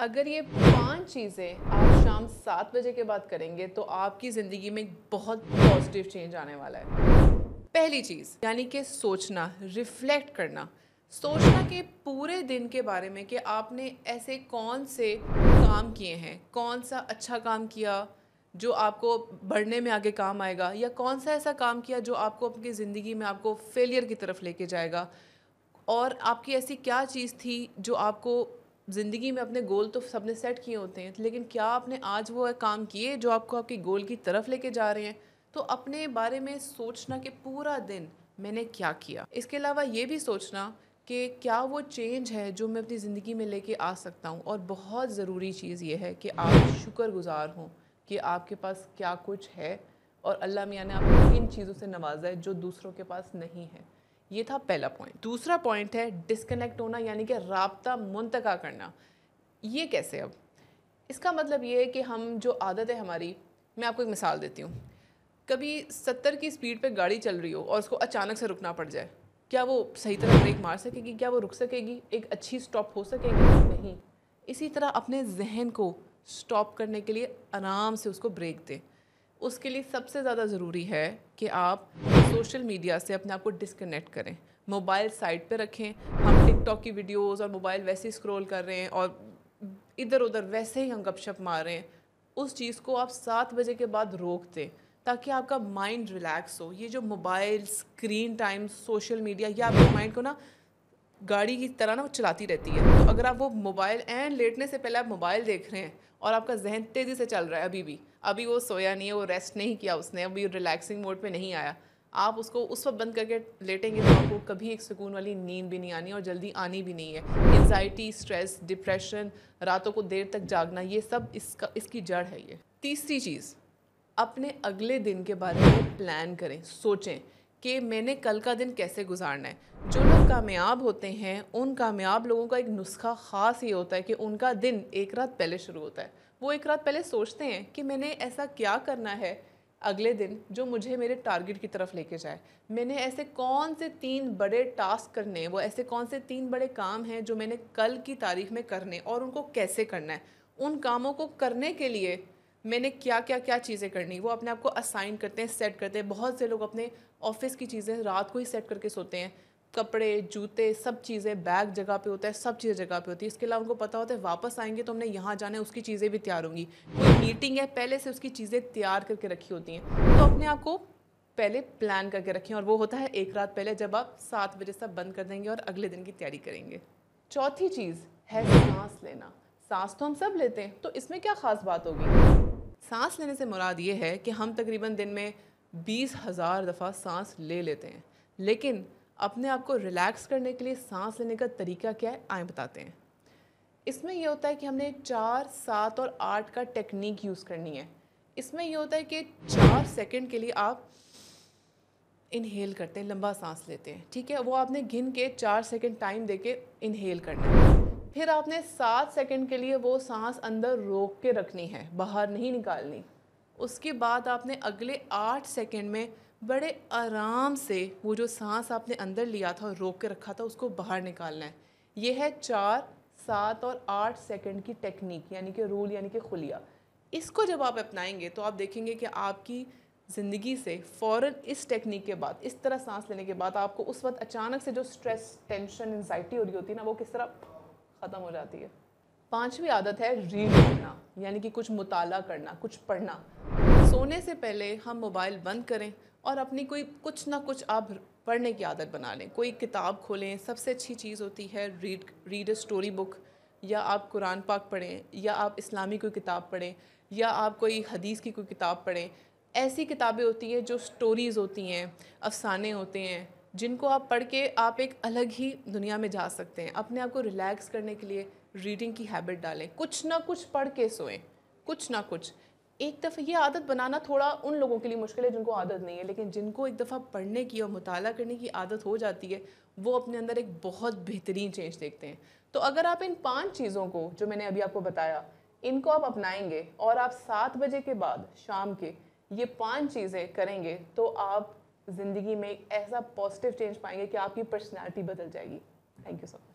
اگر یہ 5 چیزیں آپ شام 7 بجے کے بعد کریں گے تو آپ کی زندگی میں ایک بہت پازیٹیو چینج آنے والا ہے۔ پہلی چیز یعنی کہ سوچنا، ریفلیکٹ کرنا، سوچنا کہ پورے دن کے بارے میں کہ آپ نے ایسے کون سے کام کیے ہیں، کون سا اچھا کام کیا جو آپ کو بڑھنے میں آگے کام آئے گا، یا کون سا ایسا کام کیا جو آپ کو اپنی زندگی میں آپ کو فیلئر کی طرف لے کے جائے گا، اور آپ کی ایسی کیا چیز تھی جو آپ کو زندگی میں اپنے گول تو سب نے سیٹ کیے ہوتے ہیں، لیکن کیا آپ نے آج وہ کام کیے جو آپ کو آپ کی گول کی طرف لے کے جا رہے ہیں۔ تو اپنے بارے میں سوچنا کہ پورا دن میں نے کیا کیا۔ اس کے علاوہ یہ بھی سوچنا کہ کیا وہ چینج ہے جو میں اپنی زندگی میں لے کے آ سکتا ہوں، اور بہت ضروری چیز یہ ہے کہ آپ شکر گزار ہوں کہ آپ کے پاس کیا کچھ ہے، اور اللہ میاں نے آپ کو کن چیزوں سے نوازا ہے جو دوسروں کے پاس نہیں ہے۔ یہ تھا پہلا پوائنٹ۔ دوسرا پوائنٹ ہے ڈسکنیکٹ ہونا، یعنی کہ رابطہ منقطع کرنا۔ یہ کیسے؟ اب اس کا مطلب یہ ہے کہ ہم جو عادت ہے ہماری، میں آپ کو ایک مثال دیتی ہوں۔ کبھی 70 کی سپیڈ پہ گاڑی چل رہی ہو اور اس کو اچانک سے رکنا پڑ جائے، کیا وہ صحیح طرح بریک مار سکے گی؟ کیا وہ رک سکے گی؟ ایک اچھی سٹاپ ہو سکے گی؟ نہیں۔ اسی طرح اپنے ذہن کو سٹاپ کرنے کے لیے آرام سے اس کو بریک دیں۔ اس کے لیے سب سے زیادہ ضروری ہے کہ آپ سوشل میڈیا سے اپنے آپ کو ڈسکنیکٹ کریں، موبائل سائڈ پہ رکھیں۔ ہم ٹک ٹاک کی ویڈیوز اور موبائل ویسے ہی اسکرول کر رہے ہیں اور ادھر ادھر ویسے ہی ہم گپ شپ مار رہے ہیں، اس چیز کو آپ 7 بجے کے بعد روک دیں تاکہ آپ کا مائنڈ ریلیکس ہو۔ یہ جو mobile, screen time, social media, یہ آپ کے مائنڈ کو نا گاڑی کی طرح نا وہ چلاتی رہتی ہے۔ تو اگر آپ وہ موبائل لیٹنے سے پہلے آپ موبائل دیکھ رہے ہیں اور آپ کا ذہن تیزی سے چل رہا ہے، ابھی وہ سویا نہیں ہے، وہ ریسٹ نہیں کیا اس نے، ابھی ریلیکسنگ موڈ پہ نہیں آیا، آپ اس کو اس وقت بند کر کے لیٹیں گے تو آپ کو کبھی ایک سکون والی نیند بھی نہیں آنی، اور جلدی آنی بھی نہیں ہے۔ انزائٹی، سٹریس، ڈپریشن، راتوں کو دیر تک جاگنا، یہ سب اس کی جڑ ہے۔ یہ تیسری چیز، اپنے اگلے دن کے بارے میں پلان کریں، سوچیں کہ میں نے کل کا دن کیسے گزارنا ہے۔ جو لوگ کامیاب ہوتے ہیں، ان کامیاب لوگوں کا ایک نسخہ خاص یہ ہوتا ہے کہ ان کا دن ایک رات پہلے شروع ہوتا ہے۔ وہ ایک رات پہلے سوچتے ہیں کہ میں نے ایسا کیا کرنا ہے اگلے دن جو مجھے میرے ٹارگٹ کی طرف لے کے جائے۔ میں نے ایسے کون سے 3 بڑے ٹاسک کرنے ہیں، وہ ایسے کون سے 3 بڑے کام ہیں جو میں نے کل کی تاریخ میں کرنے، اور ان کو کیسے کرنا ہے۔ ان کاموں کو کرنے کے لیے میں نے کیا چیزیں کرنی، وہ اپنے آپ کو اسائن کرتے ہیں، سیٹ کرتے ہیں۔ بہت سے لوگ اپنے آفس کی چیزیں رات کو ہی سیٹ کر کے سوتے ہیں، کپڑے، جوتے، سب چیزیں، بیگ جگہ پہ ہوتا ہے، سب چیزیں جگہ پہ ہوتی ہے۔ اس کے علاوہ ان کو پتہ ہوتا ہے واپس آئیں گے تو ہم نے یہاں جانا ہے، اس کی چیزیں بھی تیار ہوں گی۔ کوئی میٹنگ ہے، پہلے سے اس کی چیزیں تیار کر کے رکھی ہوتی ہیں۔ تو اپنے آپ کو پہلے پلان کر کے رکھیں، اور وہ ہوتا ہے ایک رات پہلے جب آپ 7 بجے سب بند کر دیں گے اور اگلے دن کی تیاری کریں گے۔ چوتھی چیز ہے سانس لینا۔ سانس تو ہم سب لیتے ہیں، تو اس میں کیا خاص بات ہوگی؟ سانس لینے سے مراد یہ ہے کہ ہم تقریباً دن میں 20,000 دفعہ سانس لے لیتے ہیں، لیکن اپنے آپ کو ریلیکس کرنے کے لیے سانس لینے کا طریقہ کیا ہے، آئیں بتاتے ہیں۔ اس میں یہ ہوتا ہے کہ ہم نے 4، 7 اور 8 کا ٹیکنیک یوز کرنی ہے۔ اس میں یہ ہوتا ہے کہ 4 سیکنڈ کے لیے آپ انہیل کرتے ہیں، لمبا سانس لیتے ہیں، ٹھیک ہے؟ وہ آپ نے گن کے 4 سیکنڈ ٹائم دے کے انہیل کرنا ہے۔ پھر آپ نے 7 سیکنڈ کے لیے وہ سانس اندر روک کے رکھنی ہے، باہر نہیں نکالنی۔ اس کے بعد آپ نے اگلے 8 سیکنڈ میں بڑے آرام سے وہ جو سانس آپ نے اندر لیا تھا اور روک کے رکھا تھا اس کو باہر نکالنا ہے۔ یہ ہے 4، 7 اور 8 سیکنڈ کی ٹیکنیک، یعنی کہ رول، یعنی کہ خلیہ۔ اس کو جب آپ اپنائیں گے تو آپ دیکھیں گے کہ آپ کی زندگی سے فوراً اس ٹیکنیک کے بعد، اس طرح سانس لینے کے بعد، آپ کو اس وقت اچانک سے جو سٹریس، ٹینشن، انزائٹی ہو رہی ہوتی ہے نا، وہ کس طرح ختم ہو جاتی ہے۔ 5ویں عادت ہے ریڈ کرنا، یعنی کہ کچھ مطالعہ کرنا، کچھ پڑھنا۔ سونے سے پہلے ہم موبائل بند کریں اور اپنی کچھ نہ کچھ آپ پڑھنے کی عادت بنا لیں۔ کوئی کتاب کھولیں، سب سے اچھی چیز ہوتی ہے ریڈ اے اسٹوری بک، یا آپ قرآن پاک پڑھیں، یا آپ اسلامی کوئی کتاب پڑھیں، یا آپ کوئی حدیث کی کوئی کتاب پڑھیں۔ ایسی کتابیں ہوتی ہیں جو سٹوریز ہوتی ہیں، افسانے ہوتے ہیں، جن کو آپ پڑھ کے آپ ایک الگ ہی دنیا میں جا سکتے ہیں۔ اپنے آپ کو ریلیکس کرنے کے لیے ریڈنگ کی ہیبٹ ڈالیں، کچھ نہ کچھ پڑھ کے سوئیں، کچھ نہ کچھ۔ ایک دفعہ یہ عادت بنانا تھوڑا ان لوگوں کے لیے مشکل ہے جن کو عادت نہیں ہے، لیکن جن کو ایک دفعہ پڑھنے کی اور مطالعہ کرنے کی عادت ہو جاتی ہے، وہ اپنے اندر ایک بہت بہترین چینج دیکھتے ہیں۔ تو اگر آپ ان 5 چیزوں کو جو میں نے ابھی آپ کو بتایا، ان کو آپ اپنائیں گے اور آپ 7 بجے کے بعد شام کے یہ 5 چیزیں کریں گے تو آپ زندگی میں ایک ایسا پازیٹیو چینج پائیں گے کہ آپ کی پرسنالٹی بدل جائے گی۔ Thank you so much.